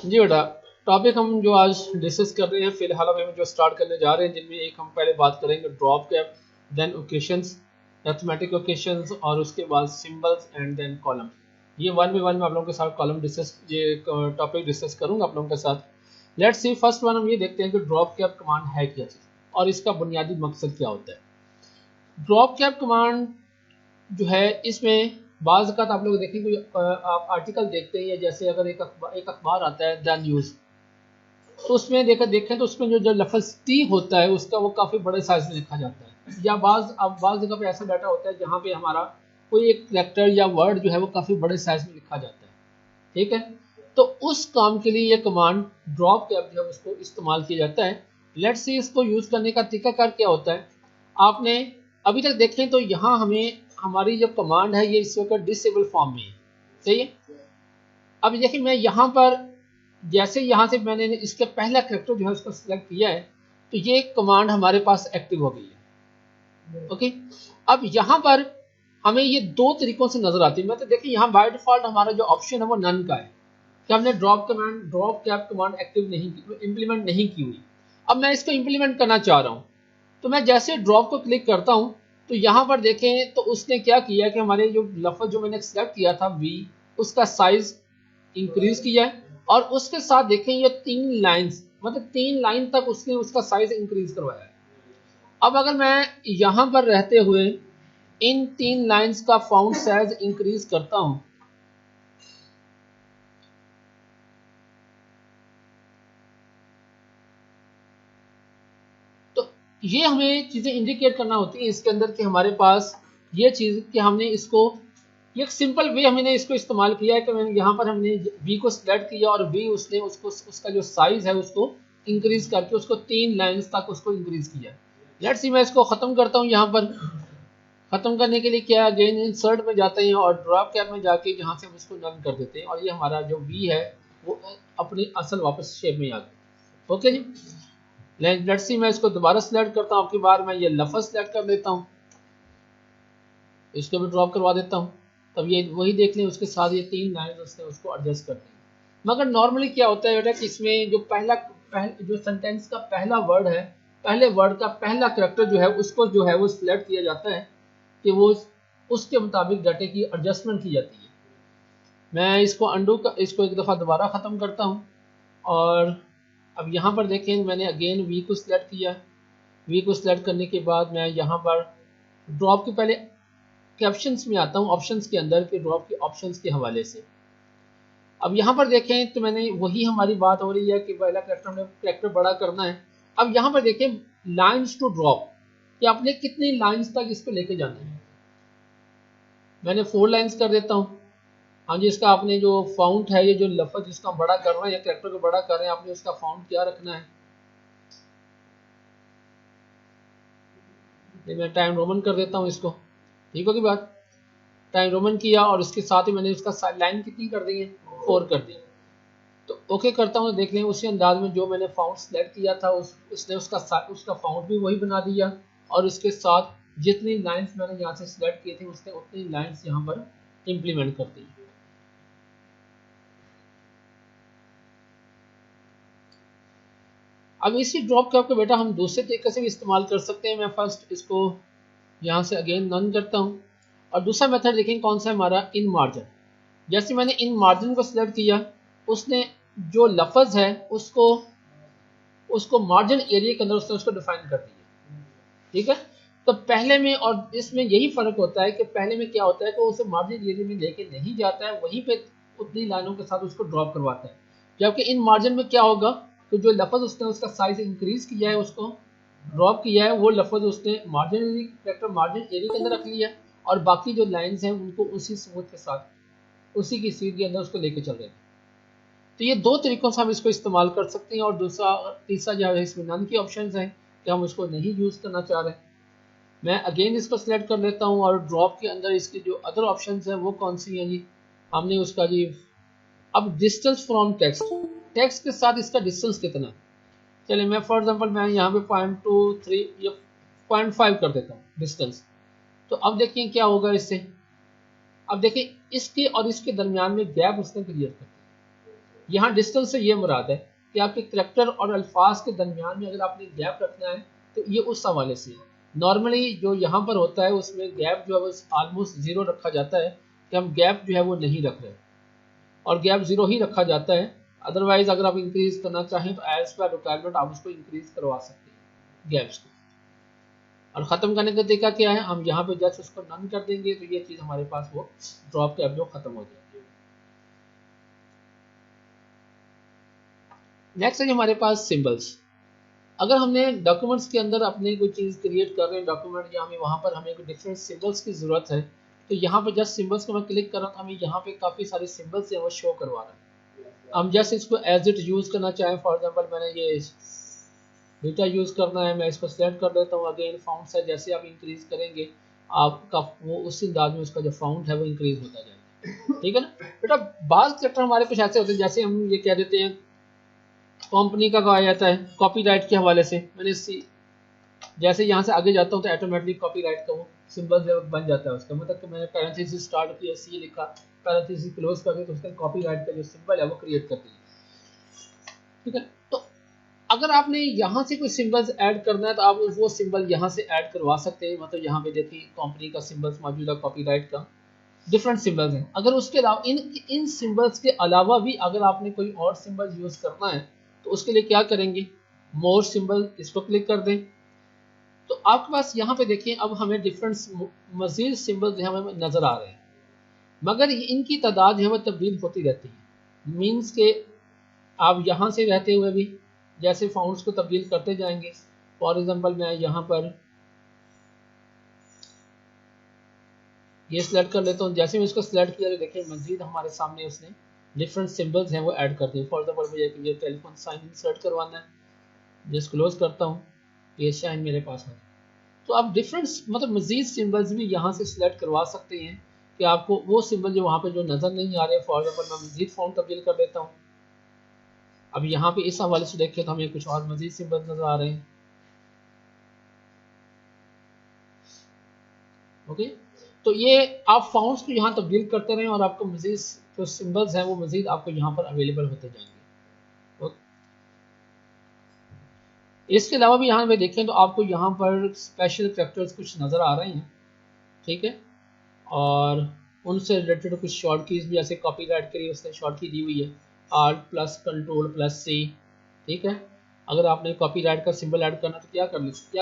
जी बेटा, टॉपिक हम जो आज डिस्कस कर रहे हैं फिलहाल अभी हम जो स्टार्ट करने जा रहे हैं, जिनमें एक हम पहले बात करेंगे drop cap, then equations, arithmetic equations और उसके बाद सिंबल्स एंड देन कॉलम। ये वन बाय वन मैं आप लोगों के साथ कॉलम डिस्कस ये टॉपिक डिस्कस करूंगा आप लोगों के साथ। लेट्स सी फर्स्ट वन हम ये देखते हैं कि ड्रॉप कैप कमांड है क्या चीज़ और इसका बुनियादी मकसद क्या होता है। ड्रॉप कैप कमांड जो है इसमें बाज़ ज़ात आप लोग देखें कोई आप आर्टिकल देखते हैं, या जैसे अगर एक अखबार आता है द न्यूज़, तो उसमें देखें तो उसमें जो लफ्ज़ टी होता है उसका वो काफ़ी बड़े साइज में लिखा जाता है। या बाज़ जगह पे ऐसा डाटा होता है जहाँ पे हमारा कोई एक कैरेक्टर या वर्ड जो है वो काफ़ी बड़े साइज में लिखा जाता है। ठीक है, तो उस काम के लिए ये कमांड ड्रॉप कैप जो है उसको इस्तेमाल किया जाता है। लेट्स सी इसको यूज़ करने का तरीकाकार क्या होता है। आपने अभी तक देखें तो यहाँ हमें हमारी जो कमांड है ये इस वक्त डिसेबल फॉर्म में है, सही है। अब देखिए मैं यहाँ पर जैसे यहाँ से मैंने इसके पहला कैरेक्टर जो है उसको सिलेक्ट किया है, तो ये कमांड हमारे पास एक्टिव हो गई है। ओके, अब यहाँ पर हमें ये दो तरीकों से नजर आती है। मतलब देखिए यहाँ बाय डिफॉल्ट हमारा जो ऑप्शन है वो नन का है कि हमने ड्रॉप कैप कमांड एक्टिव नहीं की, इंप्लीमेंट नहीं की हुई। अब मैं इसको इंप्लीमेंट करना चाह रहा हूँ, तो मैं जैसे ड्रॉप को क्लिक करता हूँ तो यहाँ पर देखें तो उसने क्या किया कि हमारे जो लफ्ज़ जो मैंने सेलेक्ट किया था वी, उसका साइज इंक्रीज किया है और उसके साथ देखें ये 3 लाइंस, मतलब 3 लाइन तक उसने उसका साइज इंक्रीज करवाया है। अब अगर मैं यहाँ पर रहते हुए इन 3 लाइंस का फॉन्ट साइज इंक्रीज करता हूँ, तो ये हमें चीजें इंडिकेट करना होती है इसके अंदर कि हमारे पास ये चीज कि हमने इसको एक सिंपल वे हमने इसको इस्तेमाल किया है कि मैंने यहाँ पर हमने वी को सिलेक्ट किया और वी उसने उसको उसका जो साइज है उसको इंक्रीज करके उसको 3 लाइंस तक उसको इंक्रीज किया। लेट्स सी मैं इसको खत्म करता हूँ। यहाँ पर खत्म करने के लिए क्या, अगेन इंसर्ट में जाते हैं और ड्रॉप कैप में जाके जहाँ से हम इसको नन कर देते हैं और ये हमारा जो वी है वो अपनी असल वापस शेप में आ गया। ओके जी, लेट्स सी मैं इसको दोबारा सिलेक्ट करता हूँ। आपकी बार मैं ये लफ्ज़ सिलेक्ट कर देता हूँ, इसको भी ड्रॉप करवा देता हूँ। तब ये वही देख लें उसके साथ ये 3 लाइन उसने उसको एडजस्ट कर दी। मगर नॉर्मली क्या होता है बेटा कि इसमें जो जो सेंटेंस का पहला वर्ड है, पहले वर्ड का पहला कैरेक्टर जो है उसको जो है वो सिलेक्ट किया जाता है कि वो उसके मुताबिक डाटे की एडजस्टमेंट की जाती है। मैं इसको इसको एक दफ़ा दोबारा ख़त्म करता हूँ और अब यहाँ पर देखें मैंने अगेन वी को सिलेक्ट किया। वी को सिलेक्ट करने के बाद मैं यहाँ पर ड्रॉप के पहले ऑप्शंस में आता हूँ, ऑप्शंस के अंदर के ड्रॉप के ऑप्शंस के हवाले से। अब यहाँ पर देखें तो मैंने वही हमारी बात हो रही है कि पहला कैरेक्टर बड़ा करना है। अब यहाँ पर देखें लाइंस टू ड्रॉप कि आपने कितनी लाइंस तक इसको लेके जाना है। मैंने 4 लाइंस कर देता हूँ। हाँ जी, इसका आपने जो फाउंट है, ये जो लफ्ज़ जिसका बड़ा कर रहे हैं या कैरेक्टर को बड़ा कर रहे हैं, आपने उसका फाउंट क्या रखना है। मैं टाइम रोमन कर देता हूँ इसको, ठीक होगी बात। टाइम रोमन किया और उसके साथ ही मैंने इसका लाइन कितनी कर दी है, 4 कर दी। तो ओके करता हूँ, देख लें उसी अंदाज में जो मैंने फाउंट सेलेक्ट किया था उसने उसका फाउंट भी वही बना दिया और उसके साथ जितनी लाइंस मैंने यहाँ से सिलेक्ट किए थे उसने उतनी लाइंस यहाँ पर इम्प्लीमेंट कर दी। अब इसी ड्रॉप कैप को बेटा हम दूसरे तरीके से भी इस्तेमाल कर सकते हैं। मैं फर्स्ट इसको यहाँ से अगेन नन करता हूँ और दूसरा मेथड देखें कौन सा है हमारा, इन मार्जिन। जैसे मैंने इन मार्जिन को सिलेक्ट किया, उसने जो लफ्ज़ है उसको मार्जिन एरिया के अंदर उसने उसको डिफाइन कर दिया। ठीक है, तो पहले में और इसमें यही फर्क होता है कि पहले में क्या होता है कि उसे मार्जिन एरिया में लेके नहीं जाता है, वहीं पे उतनी लाइनों के साथ उसको ड्रॉप करवाता है। जबकि इन मार्जिन में क्या होगा कि जो लफ्ज़ उसने उसका साइज इंक्रीज किया है, उसको ड्रॉप किया है, वो लफ्ज़ उसने मार्जिन एरिया के अंदर रख लिया और बाकी जो लाइन्स हैं उनको उसी सबूत के साथ उसी की सीट के अंदर उसको लेके चल रहे हैं। तो ये दो तरीकों से हम इसको इस्तेमाल कर सकते हैं। और तीसरा जो है इसमें नन की ऑप्शन है कि हम उसको नहीं यूज़ करना चाह रहे। मैं अगेन इसको सिलेक्ट कर लेता हूँ और ड्रॉप के अंदर इसकी जो अदर ऑप्शन है वो कौन सी हैं जी, हमने उसका जी अब डिस्टेंस फ्रॉम टेक्स्ट के साथ इसका डिस्टेंस कितना है। चलिए मैं फॉर एग्जांपल मैं यहाँ पे 0.23 या 0.5 कर देता हूँ डिस्टेंस। तो अब देखिए क्या होगा इससे। अब देखिए इसके और इसके दरमियान में गैप उसने क्रिएट कर दिया। यहाँ डिस्टेंस से ये मुराद है कि आपके करैक्टर और अल्फाज के दरमियान में अगर आपने गैप रखना है तो ये उस हवाले से नॉर्मली जो यहाँ पर होता है उसमें गैप जो है वो ऑलमोस्ट 0 रखा जाता है कि हम गैप जो है वो नहीं रख रहे और गैप 0 ही रखा जाता है। अदरवाइज अगर आप इंक्रीज करना चाहें तो एज पर रिक्वायरमेंट आप उसको इंक्रीज करवा सकते हैं गैप्स को। और ख़त्म करने का तरीका क्या है, हम यहाँ पे जस्ट उसको नन कर देंगे तो ये चीज़ हमारे पास वो ड्रॉप कैप जो ख़त्म हो जाएगी। नेक्स्ट है हमारे पास सिंबल्स। अगर हमने डॉक्यूमेंट्स के अंदर अपने कोई चीज़ क्रिएट कर रहे हैं डॉक्यूमेंट या हमें वहाँ पर हमें कोई डिफरेंट सिंबल्स की ज़रूरत है तो यहाँ पे जस्ट सिंबल्स को मैं क्लिक कर रहा हूँ, हमें यहाँ पे काफ़ी सारे सिंबल्स हैं वो शो करवा रहा है। हम जस्ट इसको एज इट यूज़ करना चाहें, फॉर एग्जांपल मैंने ये बीटा यूज़ करना है, मैं इसको सेलेक्ट कर देता हूँ। अगेन फाउंड साइज जैसे आप इंक्रीज करेंगे आपका वो उस अंदाज में उसका जो फाउंड है वो इंक्रीज होता जाएगा, ठीक है ना बेटा। बाज़ कैरेक्टर हमारे कुछ ऐसे होते हैं जैसे हम ये कह देते हैं कंपनी का कहा जाता है कॉपीराइट के हवाले से, मैंने इसी जैसे यहाँ से आगे जाता हूँ तो ऑटोमेटिकली कॉपीराइट का वो सिंबल बन जाता है उसका, मतलब कि मैंने पैरेंथेसिस स्टार्ट किया, सी लिखा, पैरेंथेसिस क्लोज कर दिया तो उसका कॉपीराइट का जो सिंबल है वो क्रिएट कर दिया, ठीक है। तो अगर आपने यहाँ से कोई सिंबल्स ऐड करना है तो आप वो सिंबल यहाँ से ऐड करवा सकते हैं। मतलब यहाँ पे देखिए कंपनी का सिंबल्स मौजूद है, कॉपीराइट का डिफरेंट सिंबल्स हैं। अगर उसके अलावा इन सिंबल्स के अलावा भी अगर आपने कोई और सिंबल यूज़ करना है तो उसके लिए क्या करेंगे, मोर सिंबल इस पर क्लिक कर दें तो आपके पास यहाँ पे देखिए अब हमें डिफरेंट मजीद सिंबल्स जो हमें नज़र आ रहे हैं, मगर इनकी तादाद जो है वो तब्दील होती रहती है। मीन्स के आप यहाँ से रहते हुए भी जैसे फाउंड्स को तब्दील करते जाएंगे। फॉर एग्जांपल मैं यहाँ पर ये सिलेक्ट कर लेता हूँ, जैसे मैं इसको सिलेक्ट किया तो देखिए मजीद हमारे सामने उसने डिफरेंट सिंबल्स हैं वो ऐड कर दिए। फॉर एग्जांपल मुझे ये टेलीफोन साइन इंसर्ट करवाना है, जिस क्लोज करता हूँ ये साइन मेरे पास है। तो आप डिफरेंट मतलब मजीद सिंबल्स भी यहाँ से सिलेक्ट करवा सकते हैं कि आपको वो सिंबल जो वहाँ पे जो नज़र नहीं आ रहे, फॉर एग्जांपल मैं मजीद फॉन्ट तब्दील कर देता हूँ। अब यहाँ पे इस हवाले से देखिए तो हमें कुछ और मजीद सिंबल नजर आ रहे हैं, ओके। तो ये आप फाउंड्स को यहाँ तब्दील करते रहें और आपको मजीद जो सिंबल्स हैं वो मजीद आपको यहाँ पर अवेलेबल होते जाएंगे। इसके अलावा भी यहाँ पे देखें तो आपको यहाँ पर स्पेशल कैरेक्टर्स कुछ नज़र आ रहे हैं, ठीक है, और उनसे रिलेटेड कुछ शॉर्ट कीज भी जैसे कॉपीराइट के लिए उसने शॉर्ट की दी हुई है Alt+Ctrl+C, ठीक है। अगर आपने कॉपीराइट का सिंबल ऐड करना तो क्या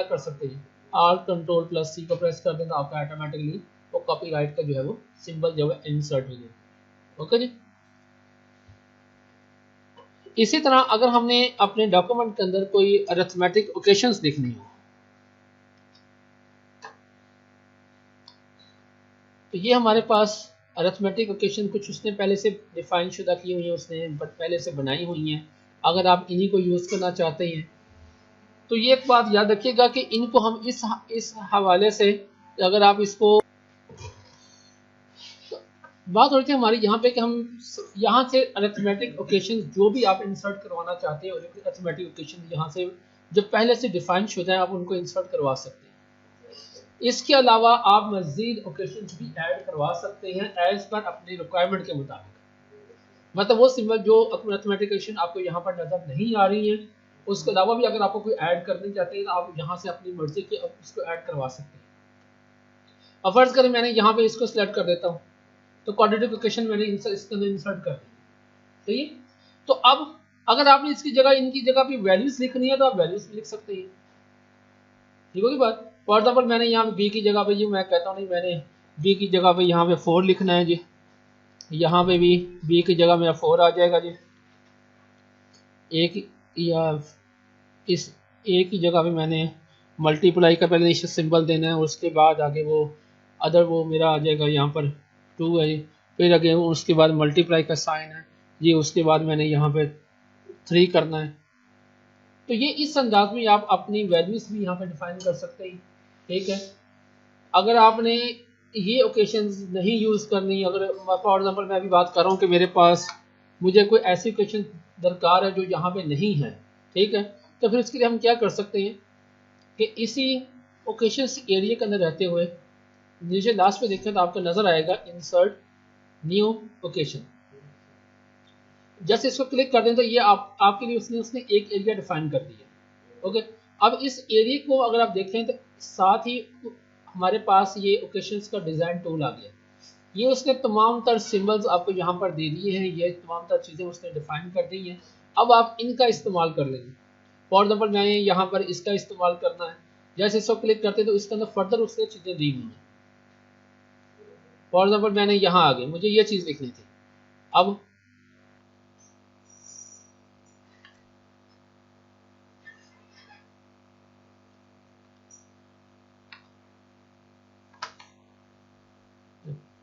कर सकते हैं, Alt+Ctrl+C को प्रेस कर दें तो आपका ऑटोमेटिकली वो कॉपीराइट का जो है वो सिंबल जो है इंसर्ट हो जाएगा, ओके जी। इसी तरह अगर हमने अपने डॉक्यूमेंट के अंदर कोई अरिथमेटिक ओकेशंस लिखनी हो तो ये हमारे पास अरिथमेटिक ओकेशन कुछ उसने पहले से डिफाइन शुदा की हुई है, उसने पहले से बनाई हुई हैं। अगर आप इन्हीं को यूज़ करना चाहते हैं तो ये एक बात याद रखिएगा कि इनको हम इस हवाले से अगर आप इसको बात हो रही थी हमारी यहाँ पे कि हम यहाँ से अरिथमेटिक ओकेशन जो भी आप इंसर्ट करवाना चाहते हैं अरिथमेटिक ओकेशन यहाँ से जो पहले से डिफाइन शुदा है आप उनको इंसर्ट करवा सकते हैं। इसके अलावा आप मजीद ओकेशन भी ऐड करवा सकते हैं एज पर अपनी रिक्वायरमेंट के मुताबिक। मतलब वो सिंबल जो अरिथमेटिक ओकेशन आपको यहाँ पर नजर नहीं आ रही है उसके अलावा भी अगर आपको कोई ऐड करनी चाहते हैं तो आप यहाँ से अपनी मर्जी के उसको ऐड करवा सकते हैं। अब फर्ज करें मैंने यहाँ पे इसको सिलेक्ट कर देता हूँ तो क्वाड्रेटिक इक्वेशन मैंने इसके अंदर इंसर्ट कर दी, सही है। तो अब अगर आपने इसकी जगह इनकी जगह पे वैल्यूज लिखनी है तो आप वैल्यूज लिख सकते हैं, ठीक होगी बात। फॉर एग्जाम्पल मैंने यहाँ पे बी की जगह पे जी मैं कहता हूँ नहीं मैंने बी की जगह पे यहाँ पे 4 लिखना है जी, यहाँ पे भी बी की जगह मेरा 4 आ जाएगा जी। एक या इस ए की जगह पे मैंने मल्टीप्लाई का पहले निश्चित सिंबल देना है, उसके बाद आगे वो अदर वो मेरा आ जाएगा यहाँ पर 2 है, फिर आगे उसके बाद मल्टीप्लाई का साइन है जी, उसके बाद मैंने यहाँ पे 3 करना है। तो ये इस अंदाज में आप अपनी वैल्यूज भी यहाँ पे डिफाइन कर सकते हैं, ठीक है। अगर आपने ये ओकेशंस नहीं यूज़ करनी, अगर फॉर एग्जांपल मैं अभी बात कर रहा हूँ कि मेरे पास मुझे कोई ऐसी ओकेशन दरकार है जो यहाँ पे नहीं है, ठीक है, तो फिर इसके लिए हम क्या कर सकते हैं कि इसी ओकेशंस एरिया के अंदर रहते हुए नीचे लास्ट पे देखें तो आपको नजर आएगा इंसर्ट न्यू ओकेशन। जैसे इसको क्लिक कर दें तो ये आपके लिए उसने एक एरिया डिफाइन कर दिया। ओके, अब इस एरिया को अगर आप देखें तो साथ ही हमारे पास ये ओकेशंस का डिज़ाइन टूल आ गया। ये उसने तमाम तर सिंबल्स आपको यहाँ पर दे दिए हैं, ये तमाम तर चीज़ें उसने डिफाइन कर दी हैं। अब आप इनका इस्तेमाल कर लेंगे। फॉर एग्जाम्पल मैं यहाँ पर इसका इस्तेमाल करना है, जैसे इसको क्लिक करते तो इसके अंदर फर्दर उसने चीज़ें दी हुई हैं। फॉर एग्जाम्पल मैंने यहाँ आ गई, मुझे ये चीज़ लिखनी थी। अब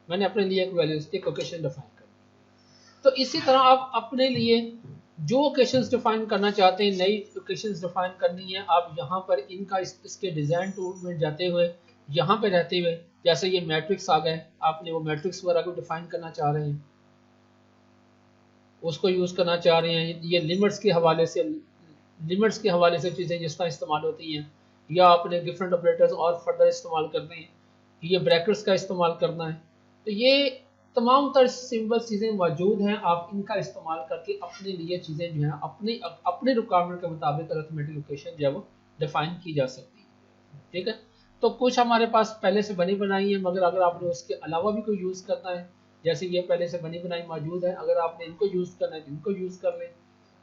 मैंने अपने लिए एक वैल्यू एक ओकेशन डिफाइन कर दी। तो इसी तरह आप अपने लिए जो ओकेशंस डिफाइन करना चाहते हैं, नई ओकेशंस डिफाइन करनी है, आप यहाँ पर इनका इसके डिज़ाइन टूल में जाते हुए यहाँ पे रहते हुए, जैसे ये मैट्रिक्स आ गए, आपने वो मैट्रिक्स वगैरह को डिफाइन करना चाह रहे हैं, उसको यूज़ करना चाह रहे हैं, ये लिमिट्स के हवाले से चीज़ें जिसका इस्तेमाल होती हैं, या आपने डिफरेंट ऑपरेटर्स और फर्दर इस्तेमाल करने हैं, ये ब्रैकेट्स का इस्तेमाल करना है। तो ये तमाम तर सिंबल चीज़ें मौजूद हैं, आप इनका इस्तेमाल करके अपने लिए चीज़ें जो हैं अपने रिक्वायरमेंट के मुताबिक अरिथमेटिक लोकेशन जो है वो डिफाइन की जा सकती है। ठीक है, तो कुछ हमारे पास पहले से बनी बनाई है, मगर अगर आपने उसके अलावा भी कोई यूज़ करना है, जैसे ये पहले से बनी बनाई मौजूद है, अगर आपने इनको यूज़ करना है तो इनको यूज़ कर लें।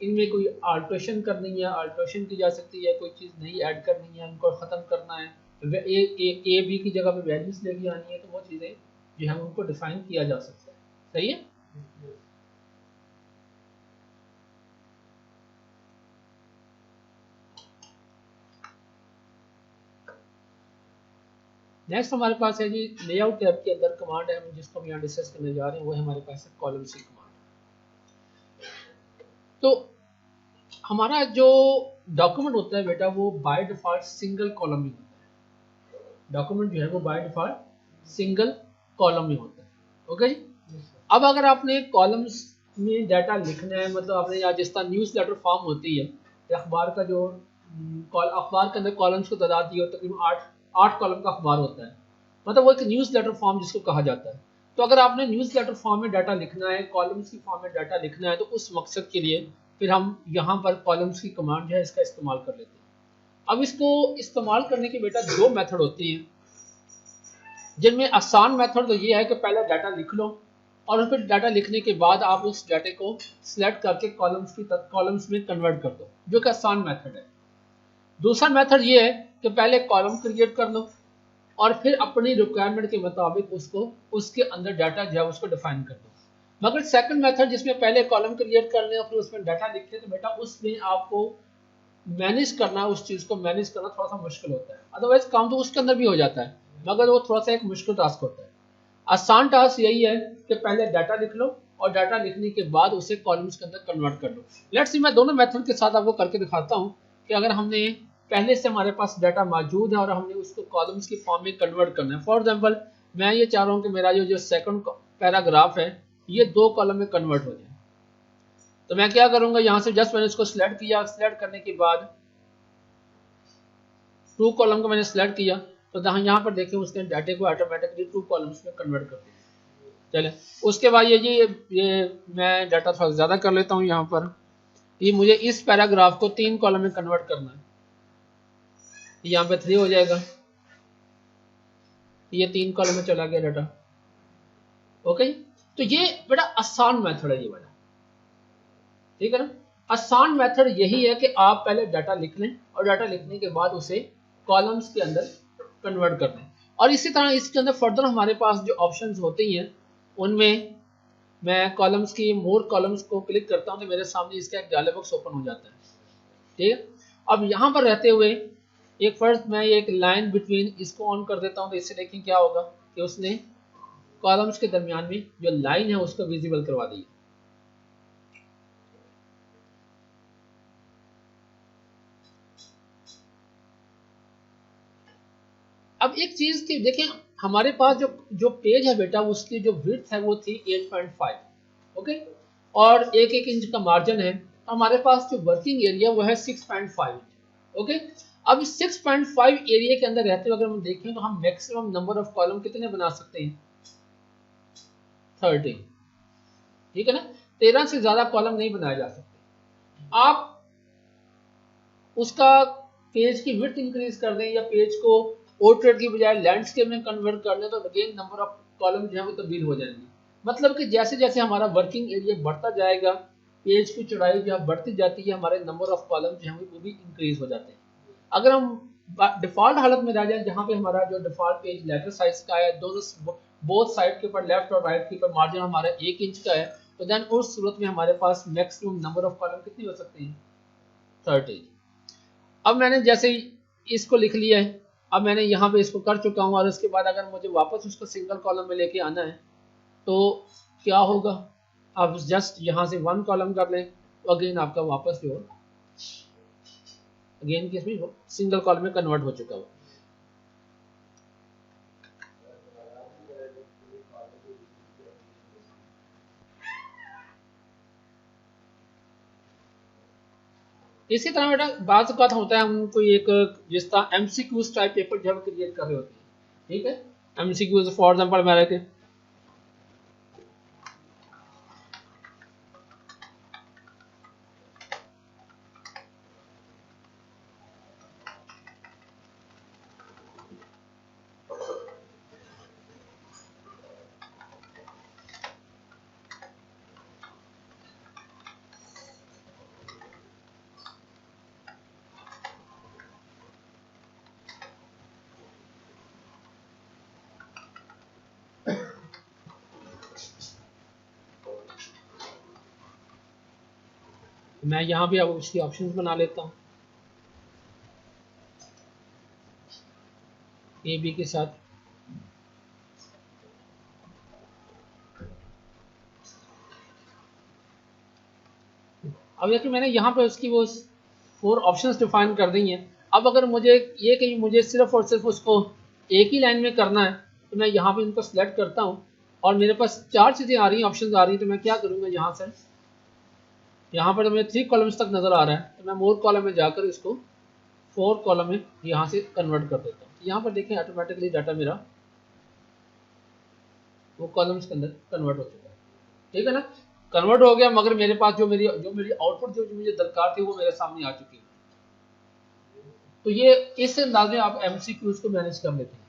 इनमें कोई आल्ट्रेशन करनी है, आल्ट्रेशन की जा सकती है, कोई चीज़ नई ऐड करनी है, उनको ख़त्म करना है, ए बी की जगह पे वैल्यूज लेके आनी है, तो वो चीज़ें जो है उनको डिफाइन किया जा सकता है। सही है। नेक्स्ट हमारे पास है जी लेआउट टैब के अंदर कमांड है जिसको हम यहाँ डिस्कस करने जा रहे हैं, वो है हमारे पास कॉलम सी कमांड। तो हमारा जो डॉक्यूमेंट होता है बेटा वो बाय डिफॉल्ट सिंगल कॉलम में होता है। डॉक्यूमेंट जो है वो बाय डिफॉल्ट सिंगल कॉलम में होता है। ओके जी। अब अगर आपने कॉलम्स में डाटा लिखना है, मतलब आपने या जिस तरह न्यूज़ लेटर फॉर्म होती है, अखबार का जो अखबार के अंदर कॉलम्स को तादाद दी हो, तकरीबन 8 कॉलम का अखबार होता है, मतलब वो एक न्यूज़ लेटर फॉर्म जिसको कहा जाता है। तो अगर आपने न्यूज़ लेटर फॉर्म में डाटा लिखना है, कॉलम्स की फॉर्म में डाटा लिखना है, तो उस मकसद के लिए फिर हम यहाँ पर कॉलम्स की कमांड जो है इसका इस्तेमाल कर लेते हैं। अब इसको इस्तेमाल करने के बेटा दो मेथड होती हैं, जिनमें आसान मेथड तो ये है कि पहले डाटा लिख लो और फिर डाटा लिखने के बाद आप उस डाटे को सिलेक्ट करके कॉलम्स में कन्वर्ट कर दो, जो कि आसान मेथड है। दूसरा मेथड ये है कि पहले कॉलम क्रिएट कर लो और फिर अपनी रिक्वायरमेंट के मुताबिक उसको उसके अंदर डाटा जो है उसको डिफाइन कर दो। मगर सेकंड मेथड जिसमें पहले कॉलम क्रिएट कर लें और फिर उसमें डाटा लिख लें, तो बेटा उसमें आपको मैनेज करना, उस चीज़ को मैनेज करना थोड़ा सा मुश्किल होता है। अदरवाइज काम तो उसके अंदर भी हो जाता है, मगर वो थोड़ा सा एक मुश्किल टास्क होता है। आसान टास्क यही है कि पहले डाटा लिख लो और डाटा लिखने के बाद उसे कॉलम्स के अंदर कन्वर्ट कर लो। लेट्स सी मैं दोनों मेथड के साथ आपको करके दिखाता हूँ कि अगर हमने पहले से हमारे पास डाटा मौजूद है और हमने उसको कॉलम्स की फॉर्म में कन्वर्ट करना है। फॉर एग्जाम्पल मैं ये चाह रहा हूँ कि मेरा जो सेकंड पैराग्राफ है ये 2 कॉलम में कन्वर्ट हो जाए। तो मैं क्या करूंगा, यहाँ से जस्ट मैंने इसको सिलेक्ट किया, सिलेक्ट करने के बाद 2 कॉलम को मैंने सिलेक्ट किया, तो यहाँ पर देखें उसने डाटे को ऑटोमेटिकली 2 कॉलम्स में कन्वर्ट कर दिया। चले उसके बाद ये मैं डाटा थोड़ा ज़्यादा कर लेता हूँ। यहाँ पर ये मुझे इस पैराग्राफ को 3 कॉलम में कन्वर्ट करना है, यहाँ पे 3 हो जाएगा, ये 3 कॉलम में चला गया डाटा। ओके, तो ये बड़ा आसान मेथड है ये वाला, ठीक है ना। आसान मेथड यही है कि आप पहले डाटा लिख लें और डाटा लिखने के बाद उसे कॉलम्स के अंदर कन्वर्ट कर दें। और इसी तरह इसके अंदर फर्दर हमारे पास जो ऑप्शंस होती हैं उनमें मैं कॉलम्स की मोर कॉलम्स को क्लिक करता हूं तो मेरे सामने इसका एक डायलॉग बॉक्स ओपन हो जाता है। ठीक है, अब यहाँ पर रहते हुए एक फर्स्ट मैं एक लाइन बिटवीन इसको ऑन कर देता हूँ, तो इससे देखें क्या होगा कि उसने कॉलम्स के दरमियान में जो लाइन है उसको विजिबल करवा दी। अब एक चीज की देखें, हमारे पास जो पेज है बेटा उसकी जो विड्थ है वो थी 8.5, ओके, और 1 इंच का मार्जिन है। हमारे पास जो वर्किंग एरिया वो है 6.5 इंच। ओके, अब इस 6.5 एरिया के अंदर रहते हुए अगर हम देखें तो हम मैक्सिमम नंबर ऑफ कॉलम कितने बना सकते हैं, 30। ठीक है ना, 13 से ज़्यादा कॉलम नहीं बनाए जा सकते। आप उसका पेज की विड्थ इंक्रीज कर दें या पेज को पोर्ट्रेट की बजाय लैंडस्केप में कन्वर्ट कर दें तो अगेन नंबर ऑफ कॉलम जो है वो तब्दील हो जाएंगे। मतलब कि जैसे जैसे हमारा वर्किंग एरिया बढ़ता जाएगा, पेज की चौड़ाई जो है बढ़ती जाती है, हमारे नंबर ऑफ कॉलम जो है वो भी इंक्रीज हो जाते हैं। अगर हम डिफॉल्ट हालत में रह जाए जहाँ पे हमारा जो डिफॉल्ट पेज लेटर साइज का है, दोनों बोथ साइड के ऊपर लेफ्ट और राइट के ऊपर मार्जिन हमारा 1 इंच का है, तो देन उस सूरत में हमारे पास मैक्सिमम नंबर ऑफ कॉलम कितनी हो सकते हैं? 30। अब मैंने जैसे ही इसको लिख लिया है, अब मैंने यहाँ पे इसको कर चुका हूँ और उसके बाद अगर मुझे वापस उसको सिंगल कॉलम में लेके आना है तो क्या होगा? आप जस्ट यहाँ से 1 कॉलम कर लें तो अगेन आपका वापस जो अगेन किसमें वो सिंगल कॉलम में कन्वर्ट हो चुका हो। इसी तरह बेटा बात होता है हम कोई एक जिस तरह एमसीक्यूज टाइप पेपर जो है क्रिएट कर रहे होते हैं, ठीक है। एमसीक्यूज फॉर एग्जांपल मैं रखे मैं यहाँ भी अब उसकी ऑप्शंस बना लेता हूँ ए बी के साथ। अब देखिए मैंने यहाँ पे उसकी वो 4 ऑप्शंस डिफाइन कर दी हैं। अब अगर मुझे ये कहीं मुझे सिर्फ और सिर्फ उसको एक ही लाइन में करना है तो मैं यहाँ पे इनको सिलेक्ट करता हूँ और मेरे पास 4 चीज़ें आ रही हैं, ऑप्शंस आ रही हैं, तो मैं क्या करूँगा यहाँ से यहाँ पर तो मुझे 3 कॉलम्स तक नज़र आ रहा है तो मैं मोर कॉलम में जाकर इसको 4 कॉलम में यहाँ से कन्वर्ट कर देता हूँ। यहाँ पर देखें ऑटोमेटिकली डाटा मेरा वो कॉलम्स के अंदर कन्वर्ट हो चुका है, ठीक है ना। कन्वर्ट हो गया मगर मेरे पास जो मेरी आउटपुट जो मुझे दरकार थी वो मेरे सामने आ चुकी है। तो ये इस अंदाज में आप एमसीक्यूज को मैनेज कर लेते हैं।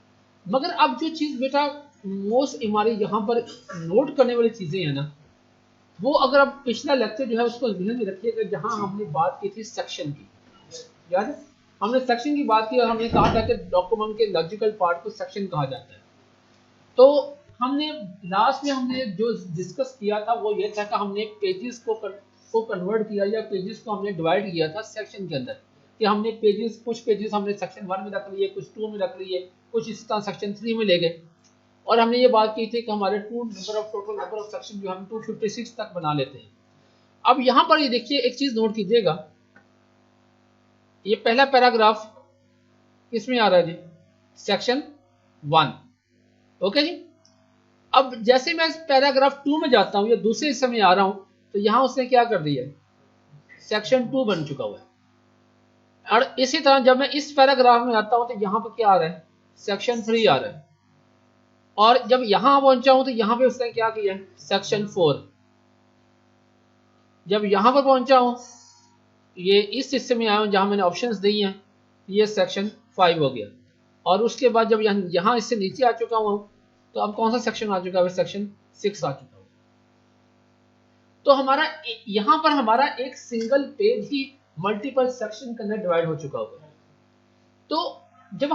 मगर अब जो चीज़ बेटा मोस्ट हमारी यहाँ पर नोट करने वाली चीज़ें हैं ना, वो अगर आप पिछला लेक्चर जो है उसको ध्यान में रखिएगा जहाँ हमने बात की थी सेक्शन की, याद है हमने सेक्शन की बात की और हमने कहा था कि डॉक्यूमेंट के लॉजिकल पार्ट को सेक्शन कहा जाता है। तो हमने लास्ट में हमने जो डिस्कस किया था वो ये था कि हमने पेजेस को कन्वर्ट किया या पेजेस को हमने डिवाइड किया था सेक्शन के अंदर, कि हमने पेजेस कुछ पेजेस हमने सेक्शन 1 में रख लिए, कुछ 2 में रख लिए, कुछ इस तरह सेक्शन 3 में ले गए। और हमने ये बात की थी कि हमारे टोटल नंबर ऑफ सेक्शन जो हम 256 तक बना लेते हैं। अब यहाँ पर ये देखिए एक चीज नोट कीजिएगा, ये पहला पैराग्राफ किसमें आ रहा है जी? सेक्शन 1, ओके जी। अब जैसे मैं पैराग्राफ 2 में जाता हूं या दूसरे हिस्से में आ रहा हूं तो यहां उसने क्या कर दिया है? सेक्शन 2 बन चुका हुआ है। और इसी तरह जब मैं इस पैराग्राफ में आता हूं तो यहां पर क्या आ रहा है? सेक्शन 3 आ रहा है। और जब यहां पहुंचा हूं तो यहां पे उसने क्या किया है? सेक्शन 4। जब यहां पर पहुंचा हूं ये इस हिस्से में आया हूं जहां मैंने ऑप्शंस दी हैं, ये सेक्शन 5 हो गया। और उसके बाद जब यहां इससे नीचे आ चुका हूं तो अब कौन सा सेक्शन आ चुका है? सेक्शन 6 आ चुका है। तो हमारा यहां पर हमारा एक सिंगल पेज ही मल्टीपल सेक्शन के अंदर डिवाइड हो चुका होगा। तो जब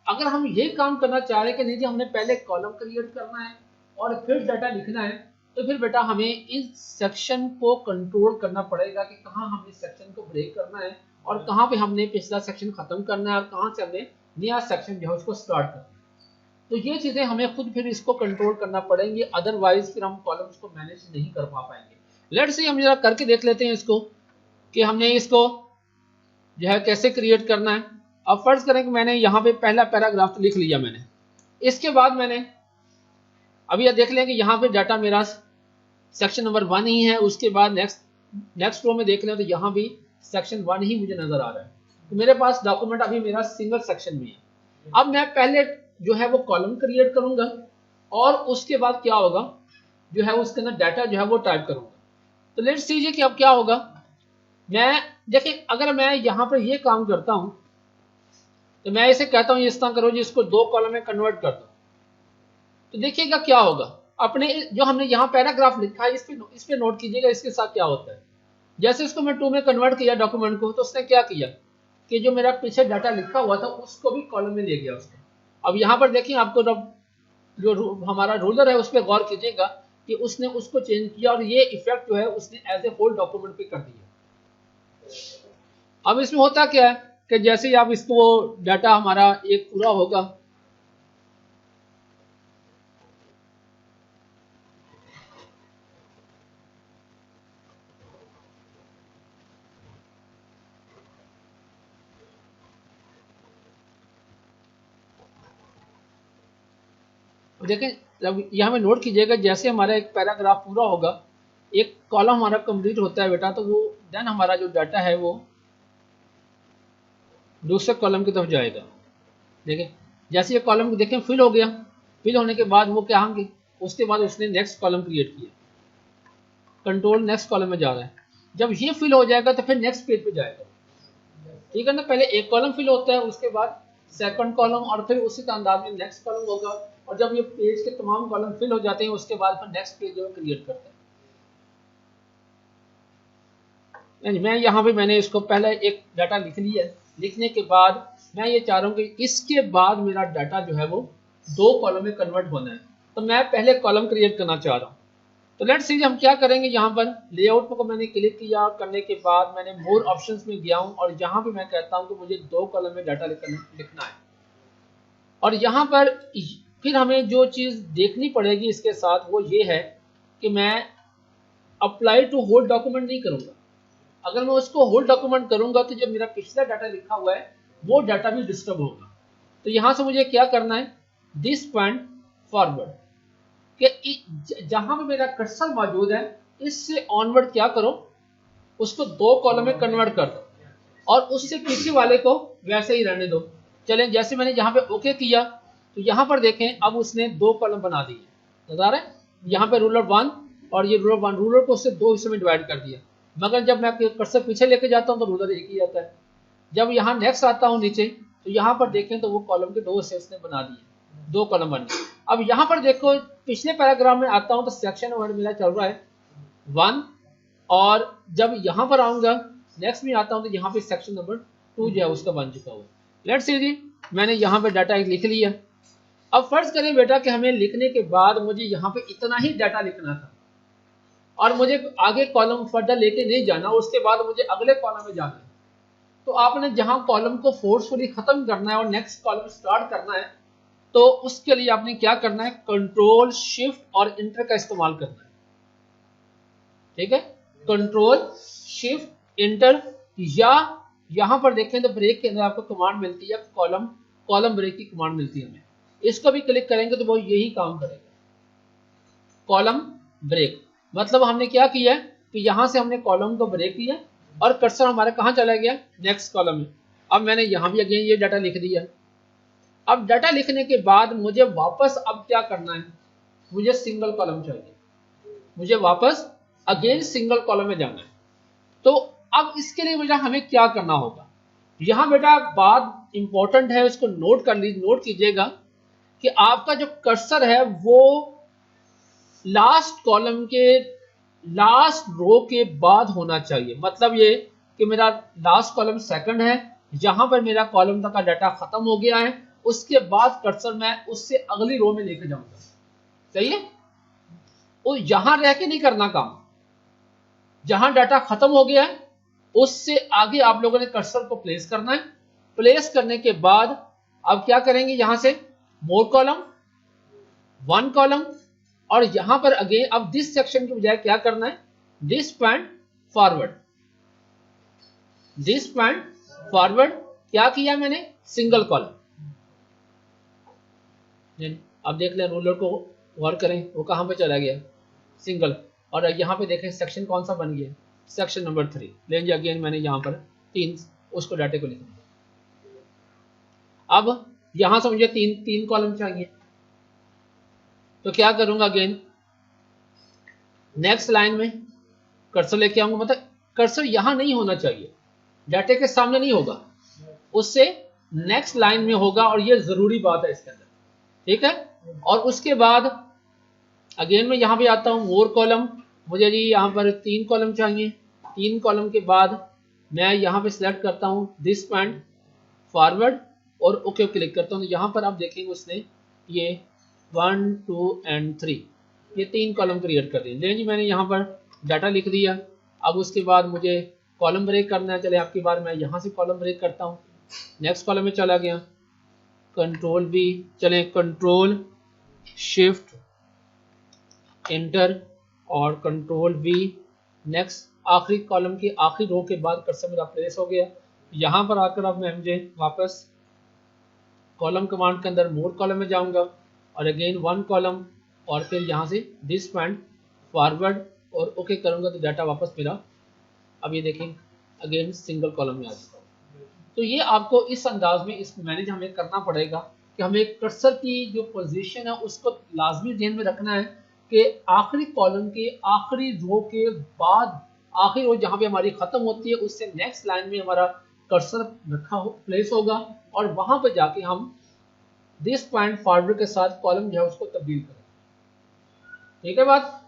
अगर हम ये काम करना चाह रहे हैं कि नहीं जी हमने पहले कॉलम क्रिएट करना है और फिर डाटा लिखना है, तो फिर बेटा हमें इस सेक्शन को कंट्रोल करना पड़ेगा कि कहाँ हमने सेक्शन को ब्रेक करना है और कहाँ पे हमने पिछला सेक्शन खत्म करना है और कहाँ से हमने नया सेक्शन जो है उसको स्टार्ट करना है। तो ये चीजें हमें खुद फिर इसको कंट्रोल करना पड़ेंगी, अदरवाइज फिर हम कॉलम्स को मैनेज नहीं कर पाएंगे। लेट्स सी हम जरा करके देख लेते हैं इसको कि हमने इसको जो है कैसे क्रिएट करना है। अब फर्ज करें कि मैंने यहाँ पे पहला पैराग्राफ लिख लिया मैंने, इसके बाद मैंने अभी देख लें कि यहाँ पे डाटा मेरा सेक्शन नंबर 1 ही है। उसके बाद नेक्स्ट रो में देख लें तो यहाँ भी सेक्शन 1 ही मुझे नजर आ रहा है। तो मेरे पास डॉक्यूमेंट अभी मेरा सिंगल सेक्शन में है। अब मैं पहले जो है वो कॉलम क्रिएट करूंगा और उसके बाद क्या होगा जो है उसके अंदर डाटा जो है वो टाइप करूंगा। तो लेट्स सी कि अब क्या होगा। मैं देखिए अगर मैं यहाँ पर ये काम करता हूँ तो मैं इसे कहता हूँ इस तरह करो जी, इसको 2 कॉलम में कन्वर्ट कर दो, तो देखिएगा क्या होगा। अपने जो हमने यहाँ पैराग्राफ लिखा है इस पे नोट कीजिएगा इसके साथ क्या होता है। जैसे इसको मैं 2 में कन्वर्ट किया डॉक्यूमेंट को, तो उसने क्या किया कि जो मेरा पीछे डाटा लिखा हुआ था उसको भी कॉलम में ले गया उसको। अब यहाँ पर देखिए आपको जो हमारा रूलर है उस पर गौर कीजिएगा कि उसने उसको चेंज किया और ये इफेक्ट जो है उसने एज ए होल डॉक्यूमेंट पे कर दिया। अब इसमें होता क्या है कि जैसे ही आप इसको डाटा हमारा एक पूरा होगा, देखें जब यहाँ में नोट कीजिएगा जैसे हमारा एक पैराग्राफ पूरा होगा, एक कॉलम हमारा कंप्लीट होता है बेटा, तो वो देन हमारा जो डाटा है वो दूसरे कॉलम की तरफ जाएगा। देखें जैसे ये कॉलम देखें फिल हो गया, फिल होने के बाद वो क्या होंगे, उसके बाद उसने नेक्स्ट कॉलम क्रिएट किया, कंट्रोल नेक्स्ट कॉलम में जा रहा है। जब ये फिल हो जाएगा तो फिर नेक्स्ट पेज पे जाएगा, ठीक है ना। पहले एक कॉलम फिल होता है, उसके बाद सेकंड कॉलम, और फिर उसी अंदाज में नेक्स्ट कॉलम होगा, और जब ये पेज के तमाम कॉलम फिल हो जाते हैं उसके बाद फिर नेक्स्ट पेज जो क्रिएट करते हैं। मैं यहाँ पे मैंने इसको पहले एक डाटा लिख लिया, लिखने के बाद मैं ये चाह रहा हूँ कि इसके बाद मेरा डाटा जो है वो 2 कॉलम में कन्वर्ट होना है, तो मैं पहले कॉलम क्रिएट करना चाह रहा हूँ। तो लेट्स सी हम क्या करेंगे, यहाँ पर लेआउट को मैंने क्लिक किया, करने के बाद मैंने मोर ऑप्शंस में गया हूँ और यहाँ पे मैं कहता हूँ कि मुझे 2 कॉलम में डाटा लिखना है। और यहाँ पर फिर हमें जो चीज़ देखनी पड़ेगी इसके साथ वो ये है कि मैं अप्लाई टू होल डॉक्यूमेंट नहीं करूँगा। अगर मैं उसको होल डॉक्यूमेंट करूँगा तो जो मेरा पिछला डाटा लिखा हुआ है वो डाटा भी डिस्टर्ब होगा। तो यहाँ से मुझे क्या करना है, दिस पॉइंट फॉरवर्ड, कि जहां पे मेरा कर्सर मौजूद है इससे ऑनवर्ड क्या करो, उसको 2 कॉलम में कन्वर्ट कर दो और उससे किसी वाले को वैसे ही रहने दो। चलें जैसे मैंने यहाँ पे ओके किया तो यहाँ पर देखें अब उसने 2 कॉलम बना दिए, नजर आ रहा है। यहाँ पे रूलर 1 और ये रूलर 1, रूलर को उससे 2 हिस्से में डिवाइड कर दिया। मगर जब मैं कर्सर पीछे लेके जाता हूँ तो रूलर एक ही आता है। जब यहाँ नेक्स्ट आता हूँ नीचे तो यहाँ पर देखें तो वो कॉलम के 2 हिस्से उसने बना दिए, 2 कॉलम बन गए। अब यहाँ पर देखो पिछले पैराग्राफ में आता हूँ तो सेक्शन वर्ड मेरा चल रहा है 1, और जब यहाँ पर आऊंगा नेक्स्ट में आता हूँ तो यहाँ पे सेक्शन नंबर 2 जो है उसका बन चुका हुआ। लेट्स सी जी मैंने यहाँ पे डाटा लिख लिया। अब फर्ज करें बेटा कि हमें लिखने के बाद मुझे यहाँ पे इतना ही डाटा लिखना था और मुझे आगे कॉलम फर्दर लेके नहीं जाना, उसके बाद मुझे अगले कॉलम में जाना है। तो आपने जहां कॉलम को फोर्सफुली खत्म करना है और नेक्स्ट कॉलम स्टार्ट करना है तो उसके लिए आपने क्या करना है, कंट्रोल शिफ्ट और इंटर का इस्तेमाल करना है, ठीक है। कंट्रोल शिफ्ट इंटर, या यहां पर देखें तो ब्रेक के अंदर आपको कमांड मिलती है कॉलम ब्रेक की कमांड मिलती है हमें, इसको भी क्लिक करेंगे तो वो यही काम करेगा, कॉलम ब्रेक। मतलब हमने क्या किया कि यहां से हमने कॉलम को ब्रेक किया और कर्सर हमारा कहां चला गया, नेक्स्ट कॉलम में। अब मैंने यहां भी अगेन ये डाटा लिख दिया। अब डाटा लिखने के बाद मुझे वापस अब क्या करना है, मुझे सिंगल कॉलम चाहिए, मुझे वापस अगेन सिंगल कॉलम में जाना है। तो अब इसके लिए बेटा हमें क्या करना होगा, यहां बेटा बात इंपॉर्टेंट है, उसको नोट कीजिएगा कि आपका जो कर्सर है वो लास्ट कॉलम के लास्ट रो के बाद होना चाहिए। मतलब ये कि मेरा लास्ट कॉलम सेकंड है, जहां पर मेरा कॉलम तक का डाटा खत्म हो गया है, उसके बाद कर्सर मैं उससे अगली रो में लेके जाऊंगा, सही है। और यहां रह के नहीं करना काम, जहां डाटा खत्म हो गया है उससे आगे आप लोगों ने कर्सर को प्लेस करना है। प्लेस करने के बाद अब क्या करेंगे, यहां से मोर कॉलम, 1 कॉलम, और यहां पर अगेन अब दिस सेक्शन के बजाय क्या करना है, this point forward, this point forward. क्या किया मैंने, सिंगल कॉलम। अब देख लें रूलर को गौर करें वो कहां पे चला गया, सिंगल। और यहां पे देखें सेक्शन कौन सा बन गया, सेक्शन नंबर 3। लेंगे अगेन मैंने यहां पर 3 उसको डाटे को लिखना। अब यहां से मुझे 3 कॉलम चाहिए, तो क्या करूंगा, अगेन नेक्स्ट लाइन में कर्सर लेके आऊंगा, मतलब कर्सर यहाँ नहीं होना चाहिए, डाटा के सामने नहीं होगा, उससे नेक्स्ट लाइन में होगा, और ये जरूरी बात है इसके अंदर, ठीक है। और उसके बाद अगेन मैं यहाँ पे आता हूँ मोर कॉलम, मुझे जी यहाँ पर 3 कॉलम चाहिए। 3 कॉलम के बाद मैं यहाँ पे सिलेक्ट करता हूँ दिस पॉइंट फॉरवर्ड और ओके क्लिक करता हूँ। यहाँ पर आप देखेंगे उसने ये 1 2 एंड 3 ये 3 कॉलम क्रिएट कर दिए। लेकिन जी मैंने यहाँ पर डाटा लिख दिया। अब उसके बाद मुझे कॉलम ब्रेक करना है, चले आपकी बार मैं यहाँ से कॉलम ब्रेक करता हूँ। नेक्स्ट कॉलम में चला गया, कंट्रोल V, चले कंट्रोल शिफ्ट एंटर और कंट्रोल V। नेक्स्ट आखिरी कॉलम की आखिरी रो के बाद कर्सर मेरा प्लेस हो गया। यहाँ पर आकर अब मैं मुझे वापस कॉलम कमांड के अंदर मोर कॉलम में जाऊंगा और अगेन 1 कॉलम और फिर यहाँ से दिस पॉइंट फॉरवर्ड और ओके करूंगा तो डाटा वापस मेरा अब ये देखें अगेन सिंगल कॉलम में आ चुका है। तो ये आपको इस अंदाज में इस मैनेज हमें करना पड़ेगा कि हमें कर्सर की जो पोजीशन है उसको लाजमी ध्यान में रखना है कि आखिरी कॉलम के आखिरी रो के बाद आखिरी रो जहाँ पे हमारी खत्म होती है उससे नेक्स्ट लाइन में हमारा कर्सर रखा हो प्लेस होगा और वहां पर जाके हम दिस पॉइंट फॉरवर्ड के साथ कॉलम जो है उसको तब्दील करें। ठीक है बात।